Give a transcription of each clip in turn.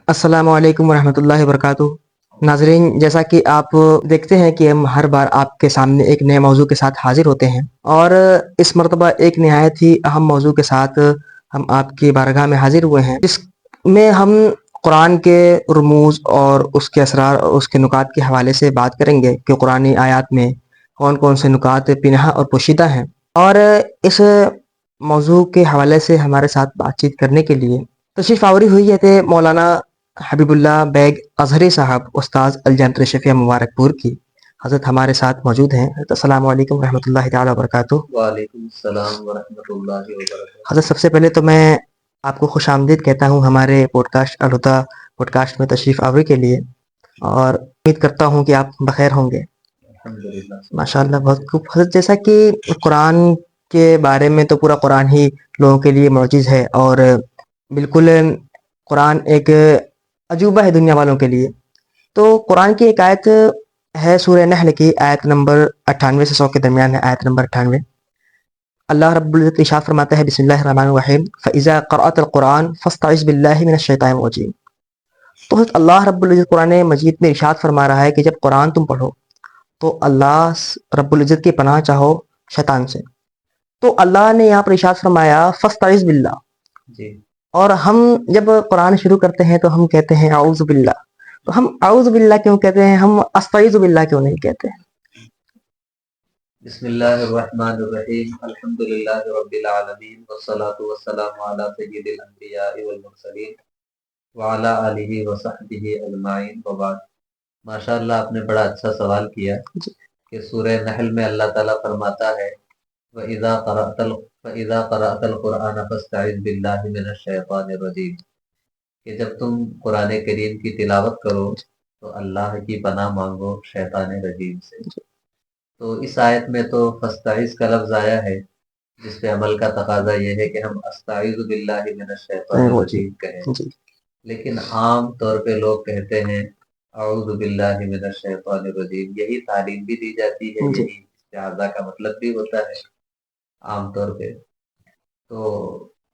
السلام علیکم ورحمۃ اللہ وبرکاتہ۔ ناظرین، جیسا کہ آپ دیکھتے ہیں کہ ہم ہر بار آپ کے سامنے ایک نئے موضوع کے ساتھ حاضر ہوتے ہیں، اور اس مرتبہ ایک نہایت ہی اہم موضوع کے ساتھ ہم آپ کی بارگاہ میں حاضر ہوئے ہیں، جس میں ہم قرآن کے رموز اور اس کے اسرار اور اس کے نکات کے حوالے سے بات کریں گے کہ قرآنی آیات میں کون کون سے نکات پنہاں اور پوشیدہ ہیں۔ اور اس موضوع کے حوالے سے ہمارے ساتھ بات چیت کرنے کے لیے تشریف آوری ہوئی ہے تھے مولانا حبیب اللہ بیگ اظہری صاحب، استاذ الجامعۃ شفیہ مبارک پور کی۔ حضرت ہمارے ساتھ موجود ہیں۔ السلام علیکم ورحمۃ اللہ تعالیٰ وبرکاتہ۔ وعلیکم السلام ورحمۃ اللہ وبرکاتہ۔ حضرت، سب سے پہلے تو میں آپ کو خوش آمدید کہتا ہوں ہمارے podcast Al-Huda podcast میں تشریف آوری کے لیے، اور امید کرتا ہوں کہ آپ بخیر ہوں گے۔ الحمدللہ۔ ماشاء اللہ، بہت خوب۔ حضرت، جیسا کہ قرآن کے بارے میں تو پورا قرآن ہی لوگوں کے لیے معجز ہے، اور بالکل قرآن ایک عجوبہ ہے دنیا والوں کے لیے۔ تو قرآن کی ایک آیت ہے سورہ نحل کی، آیت نمبر 98 سے 100 کے درمیان ہے، آیت نمبر 98۔ اللہ رب العزت ارشاد فرماتا ہے، بسم اللہ الرحمن الرحیم، فَإِذَا قَرَأْتَ الْقُرْآنَ فَاسْتَعِذْ بِاللَّهِ مِنَ الشَّيْطَانِ الرَّجِيمِ۔ تو حضرت اللہ رب العزت قرآن مجید میں ارشاد فرما رہا ہے کہ جب قرآن تم پڑھو تو اللہ رب العزت کی پناہ چاہو شیطان سے۔ تو اللہ نے یہاں پر ارشاد فرمایا فَاسْتَعِذْ بِاللَّهِ، جی، اور ہم جب قرآن شروع کرتے ہیں تو ہم کہتے ہیں اعوذ باللہ، تو ہم اعوذ باللہ کیوں کہتے ہیں؟ ہم استعیذ باللہ کیوں نہیں کہتے ہیں؟ بسم اللہ الرحمن الرحیم، الحمدللہ رب العالمین، والصلاة والسلام علی سید الانبیاء والمرسلین وعلی آلہ وصحبہ اجمعین، وبعد۔ ماشاءاللہ، آپ نے بڑا اچھا سوال کیا کہ سورہ نحل میں اللہ تعالیٰ فرماتا ہے فَإِذَا قَرَأْتَ الْقُرْآنَ فَاسْتَعِذْ بِاللَّهِ مِنَ الشَّيْطَانِ الرَّجِيمِ، کہ جب تم قرآن کریم کی تلاوت کرو تو اللہ کی پناہ مانگو شیطان رجیم سے۔ تو اس آیت میں تو فاستعذ کا لفظ آیا ہے، جس پہ عمل کا تقاضا یہ ہے کہ ہم استعیذ باللہ من الشیطان الرجیم کہیں، لیکن عام طور پہ لوگ کہتے ہیں اعوذ باللہ من الشیطان الرجیم۔ یہی تعلیم بھی دی جاتی ہے، یہی استعاذہ کا مطلب بھی ہوتا ہے عام طور پہ۔ تو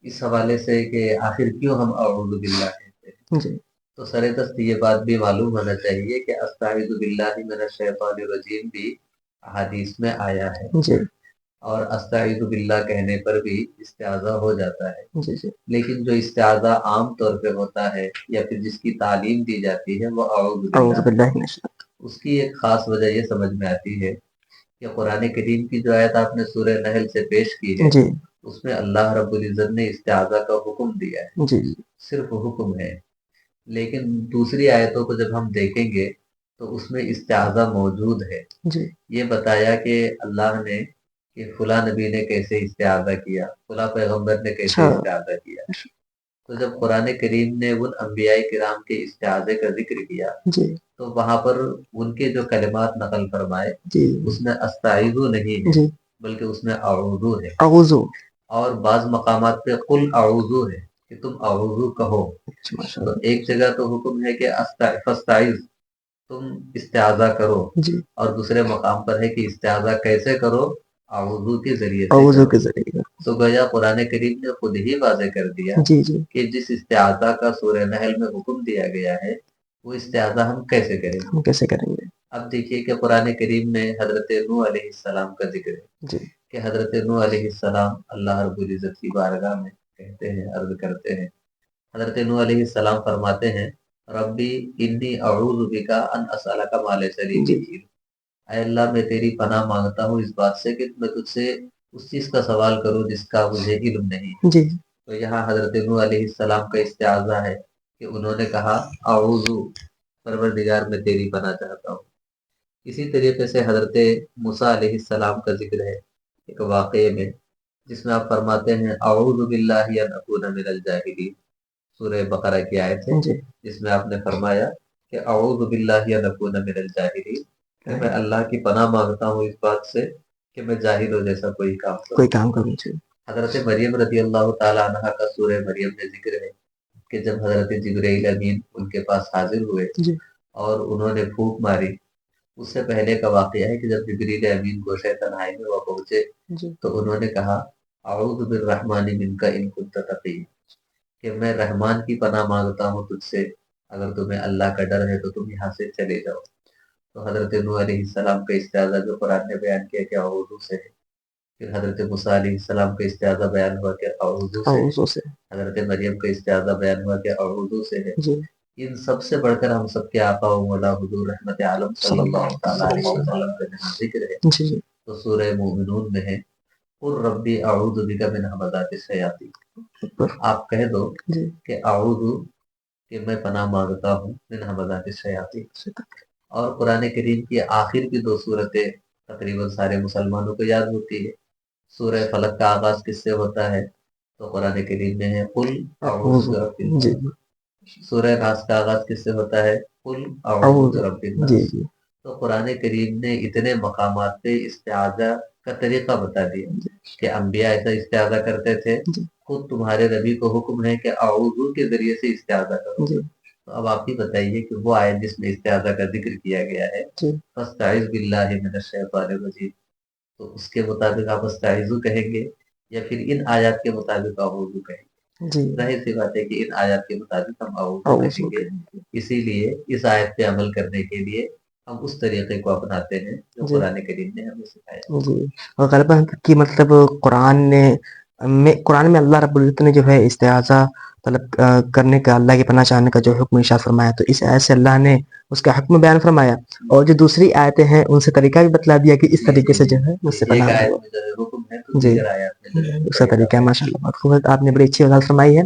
اس حوالے سے کہ آخر کیوں ہم اعوذ باللہ کہتے ہیں، تو سر دست یہ بات بھی معلوم ہونا چاہیے کہ استعیذ باللہ من الشیطان الرجیم بھی احادیث میں آیا ہے، اور استعیذ باللہ کہنے پر بھی استعاذہ ہو جاتا ہے۔ لیکن جو استعاذہ عام طور پہ ہوتا ہے یا پھر جس کی تعلیم دی جاتی ہے وہ اعوذ باللہ، اس کی ایک خاص وجہ یہ سمجھ میں آتی ہے کہ قرآن کریم کی جو آیت آپ نے سورہ نحل سے پیش کی ہے، اس میں اللہ رب العزت نے استعاذہ کا حکم دیا ہے، صرف حکم ہے۔ لیکن دوسری آیتوں کو جب ہم دیکھیں گے تو اس میں استعاذہ موجود ہے۔ یہ بتایا کہ اللہ نے کہ فلاں نبی نے کیسے استعاذہ کیا، فلاں پیغمبر نے کیسے استعاذہ کیا۔ تو جب قرآن کریم نے ان انبیاء کرام کے استعاذے کا ذکر کیا تو وہاں پر ان کے جو کلمات نقل فرمائے اس میں استعیذ نہیں ہے، بلکہ اس میں اعوذ ہے، اور بعض مقامات پہ قل اعوذ ہے کہ تم اعوذ کہو۔ تو ایک جگہ تو حکم ہے کہ فاستعذ، تم استعاذہ کرو، اور دوسرے مقام پر ہے کہ استعاذہ کیسے کرو؟ اعوذ کے ذریعے سے۔ تو گویا قرآن کریم نے خود ہی واضح کر دیا کہ جس استعاذہ کا سورہ نحل میں حکم دیا گیا ہے وہ استعاذہ ہم کیسے کریں گے۔ اب دیکھیے کہ قرآن کریم میں حضرت نوح علیہ السلام کا ذکر ہے کہ حضرت نوح علیہ السلام اللہ رب العزت کی بارگاہ میں کہتے ہیں، عرض کرتے ہیں۔ حضرت نوح علیہ السلام فرماتے ہیں ربی انی اعوذ بک ان اسألک ما لیس لی بہ علم، اے اللہ میں تیری پناہ مانگتا ہوں اس بات سے کہ میں تجھ سے اس چیز کا سوال کروں جس کا مجھے علم نہیں۔ تو یہاں حضرت نوح علیہ السلام کا استعاذہ ہے کہ انہوں نے کہا اعوذ، پروردگار میں تیری پناہ چاہتا ہوں۔ اسی طریقے سے حضرت موسیٰ علیہ السلام کا ذکر ہے ایک واقعے میں، جس میں آپ فرماتے ہیں اعوذ باللہ ان اکون من الجاہلین، سورہ بقرہ کی آیت ہے جس میں آپ نے فرمایا کہ اعوذ باللہ ان اکون من الجاہلین، کہ میں اللہ کی پناہ مانگتا ہوں اس بات سے کہ میں جاہلوں جیسا کوئی کام کروں۔ حضرت مریم رضی اللہ تعالی عنہ کا سورہ مریم میں ذکر ہے کہ جب حضرت جبرائیل امین ان کے پاس حاضر ہوئے اور انہوں نے پھونک ماری، اس سے پہلے کا واقعہ ہے کہ جب جبریل امین گوشہ تنہائی میں وہ پہنچے تو انہوں نے کہا اعوذ بالرحمن منک ان کنت تقی، کہ میں رحمان کی پناہ مانگتا ہوں تجھ سے اگر تمہیں اللہ کا ڈر ہے تو تم یہاں سے چلے جاؤ. تو حضرت نوح علیہ السلام کا استعاذہ جو قرآن نے بیان کیا کہ اعوذ سے ہے. پھر حضرت موسیٰ علیہ السلام کا استعاذہ بیان ہوا کہ اعوذ سے. حضرت مریم کا استعاذہ بیان ہوا کہ اعوذ سے ہے. ان سب سے بڑھ کر ہم سب کے آقا و مولا حضور رحمت عالم صلی اللہ تعالیٰ علیہ وسلم کا جہاں ذکر ہے تو سورہ مومنون میں ہے قل ربی اعوذ بک من همزات الشیاطین. آپ کہہ دو کہ اعوذ کہ میں پناہ مانگتا ہوں من همزات الشیاطین. اور قرآن کریم کی آخر کی 2 صورتیں تقریباً سارے مسلمانوں کو یاد ہوتی ہے. سورہ فلق کا آغاز کس سے ہوتا ہے تو قرآن کریم میں ہے قل اعوذ برب الناس. سورہ ناس کا آغاز کس سے ہوتا ہے قل اعوذ برب الناس. تو قرآن کریم نے اتنے مقامات پہ استعاذہ کا طریقہ بتا دیا کہ انبیاء ایسا استعاذہ کرتے تھے. خود تمہارے نبی کو حکم ہے کہ اعوذ کے ذریعے سے استعاذہ کرو. تو اب آپ ہی بتائیے کہ وہ آیت جس میں استعاذہ کا ذکر کیا گیا ہے فاستعذ باللہ من الشیطان الرجیم تو اس کے مطابق آپ استعذو کہیں گے یا پھر ان آیات کے مطابق اعوذ کہیں گے؟ ظاہر سی بات ہے کہ ان آیات کے مطابق ہم اعوذ کہیں گے. اسی لیے اس آیت پہ عمل کرنے کے لیے ہم اس طریقے کو اپناتے ہیں جو قرآن کریم نے ہمیں سکھایا. اور غالباً کہ مطلب قرآن میں اللہ رب العزت نے جو ہے استعاذہ طلب کرنے کا اللہ کی پناہ چاہنے کا جو حکم ارشاد فرمایا تو اس آیت سے اللہ نے اس کا حکم بیان فرمایا اور جو دوسری آیتیں ہیں ان سے طریقہ بھی بتلا دیا کہ اس طریقے سے جو ہے اس سے پناہ اس کا طریقہ ہے. ماشاء اللہ بہت خوب. آپ نے بڑی اچھی وضاحت فرمائی ہے.